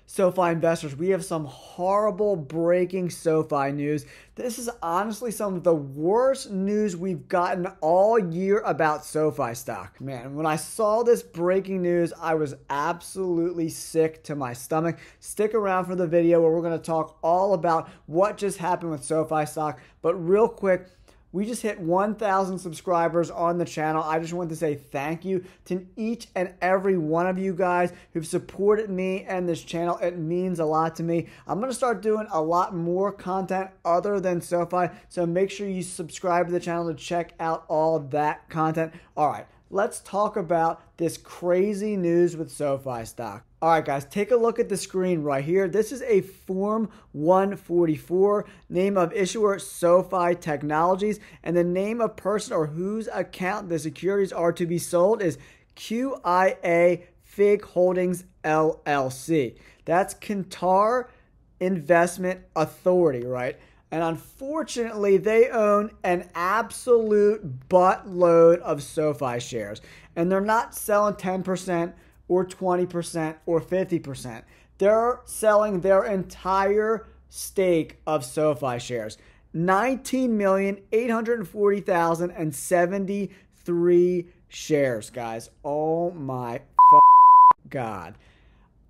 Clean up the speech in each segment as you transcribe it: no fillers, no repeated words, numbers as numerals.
SoFi investors, we have some horrible breaking SoFi news. This is honestly some of the worst news we've gotten all year about SoFi stock. Man, when I saw this breaking news, I was absolutely sick to my stomach. Stick around for the video where we're going to talk all about what just happened with SoFi stock. But real quick, we just hit 1,000 subscribers on the channel. I just want to say thank you to each and every one of you guys who've supported me and this channel. It means a lot to me. I'm going to start doing a lot more content other than SoFi, so make sure you subscribe to the channel to check out all that content. All right, let's talk about this crazy news with SoFi stock. All right, guys, take a look at the screen right here. This is a Form 144, name of issuer SoFi Technologies, and the name of person or whose account the securities are to be sold is QIA Fig Holdings LLC. That's Qatar Investment Authority, right? And unfortunately, they own an absolute buttload of SoFi shares, and they're not selling 10%. Or 20% or 50%. They're selling their entire stake of SoFi shares. 19,840,073 shares, guys. Oh my God.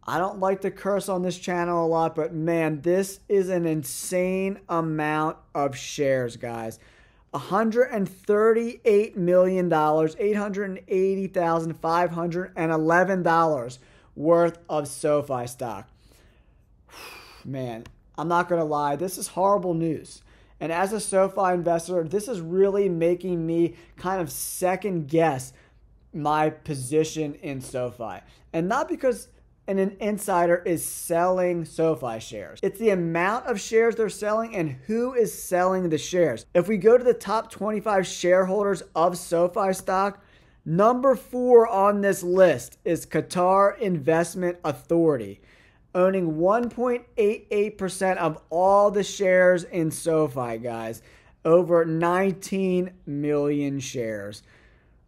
I don't like to curse on this channel a lot, but man, this is an insane amount of shares, guys. $138,880,511 worth of SoFi stock. Man, I'm not going to lie. This is horrible news. And as a SoFi investor, this is really making me kind of second guess my position in SoFi. And not because an insider is selling SoFi shares. It's the amount of shares they're selling and who is selling the shares. If we go to the top 25 shareholders of SoFi stock, number 4 on this list is Qatar Investment Authority, owning 1.88% of all the shares in SoFi, guys. Over 19 million shares.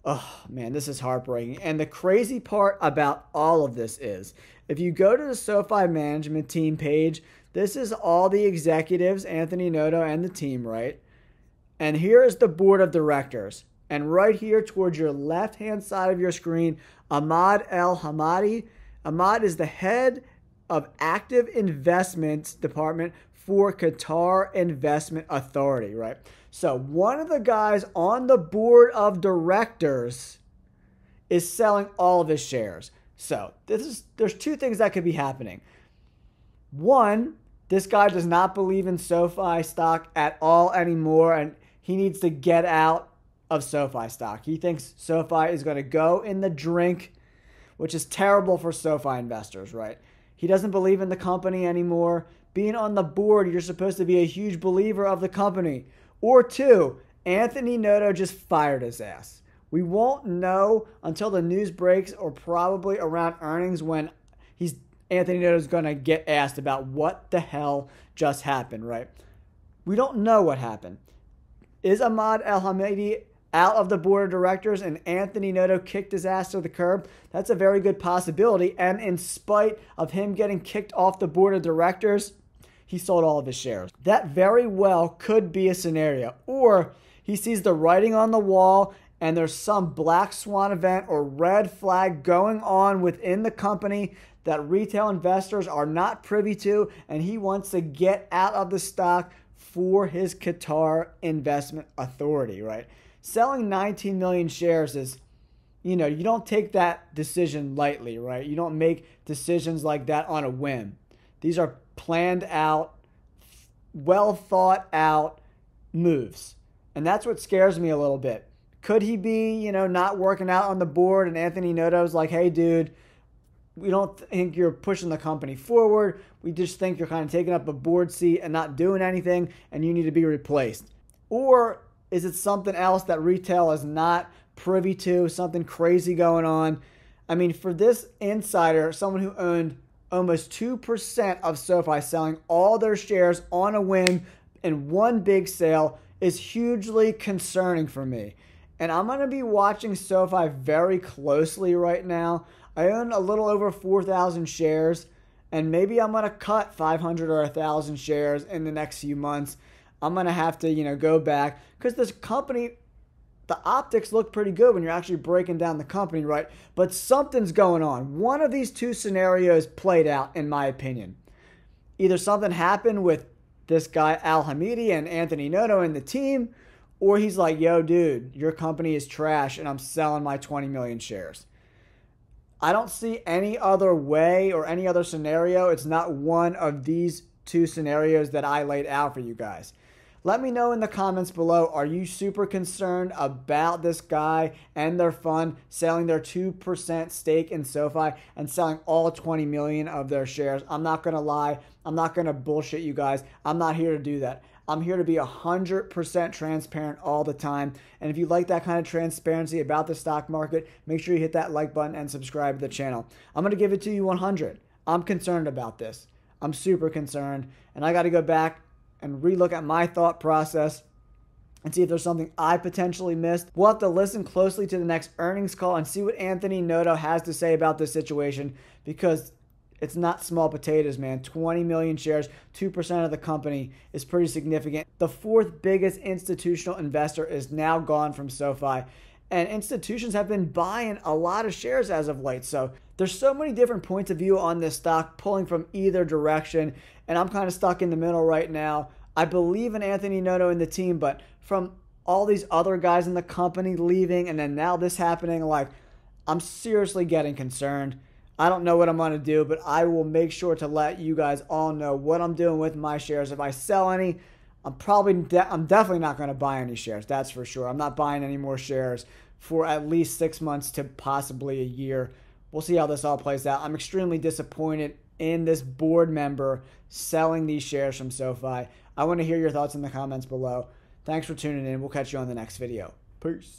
Oh, man, this is heartbreaking. And the crazy part about all of this is, if you go to the SoFi management team page, this is all the executives, Anthony Noto and the team, right? And here is the board of directors. And right here towards your left-hand side of your screen, Ahmad El-Hamadi. Ahmad is the head of active investments department for Qatar Investment Authority, right? So one of the guys on the board of directors is selling all of his shares. So there's two things that could be happening. One, this guy does not believe in SoFi stock at all anymore, and he needs to get out of SoFi stock. He thinks SoFi is going to go in the drink, which is terrible for SoFi investors, right? He doesn't believe in the company anymore. Being on the board, you're supposed to be a huge believer of the company. Or 2, Anthony Noto just fired his ass. We won't know until the news breaks or probably around earnings when Anthony Noto is going to get asked about what the hell just happened, right? We don't know what happened. Is Ahmad El-Hamadi out of the board of directors and Anthony Noto kicked his ass to the curb? That's a very good possibility. And in spite of him getting kicked off the board of directors, he sold all of his shares. That very well could be a scenario. Or he sees the writing on the wall and there's some black swan event or red flag going on within the company that retail investors are not privy to, and he wants to get out of the stock for his Qatar Investment Authority, right? Selling 19 million shares is, you don't take that decision lightly, right? You don't make decisions like that on a whim. These are planned out, well thought out moves. And that's what scares me a little bit. Could he be, not working out on the board and Anthony Noto's like, hey, dude, we don't think you're pushing the company forward. We just think you're kind of taking up a board seat and not doing anything and you need to be replaced. Or is it something else that retail is not privy to, something crazy going on? I mean, for this insider, someone who owned almost 2% of SoFi selling all their shares on a whim in one big sale is hugely concerning for me. And I'm going to be watching SoFi very closely right now. I own a little over 4,000 shares, And maybe I'm going to cut 500 or 1,000 shares in the next few months. I'm going to have to, go back because this company, the optics look pretty good when you're actually breaking down the company, right? But something's going on. One of these two scenarios played out, in my opinion. Either something happened with this guy, Al Hamidi, and Anthony Noto and the team, or he's like, yo, dude, your company is trash and I'm selling my 20 million shares. I don't see any other way or any other scenario. It's not one of these two scenarios that I laid out for you guys. Let me know in the comments below, are you super concerned about this guy and their fund selling their 2% stake in SoFi and selling all 20 million of their shares? I'm not going to lie. I'm not going to bullshit you guys. I'm not here to do that. I'm here to be 100% transparent all the time. And if you like that kind of transparency about the stock market, make sure you hit that like button and subscribe to the channel. I'm going to give it to you 100. I'm concerned about this. I'm super concerned. And I got to go back and relook at my thought process and see if there's something I potentially missed. We'll have to listen closely to the next earnings call and see what Anthony Noto has to say about this situation, because it's not small potatoes, man. 20 million shares, 2% of the company is pretty significant. The fourth biggest institutional investor is now gone from SoFi, and institutions have been buying a lot of shares as of late. So there's so many different points of view on this stock pulling from either direction, and I'm kind of stuck in the middle right now. I believe in Anthony Noto and the team, but from all these other guys in the company leaving and then now this happening, like, I'm seriously getting concerned. I don't know what I'm going to do, but I will make sure to let you guys all know what I'm doing with my shares. If I sell any, I'm definitely not going to buy any shares. That's for sure. I'm not buying any more shares for at least 6 months to possibly a year. We'll see how this all plays out. I'm extremely disappointed in this board member selling these shares from SoFi. I want to hear your thoughts in the comments below. Thanks for tuning in. We'll catch you on the next video. Peace.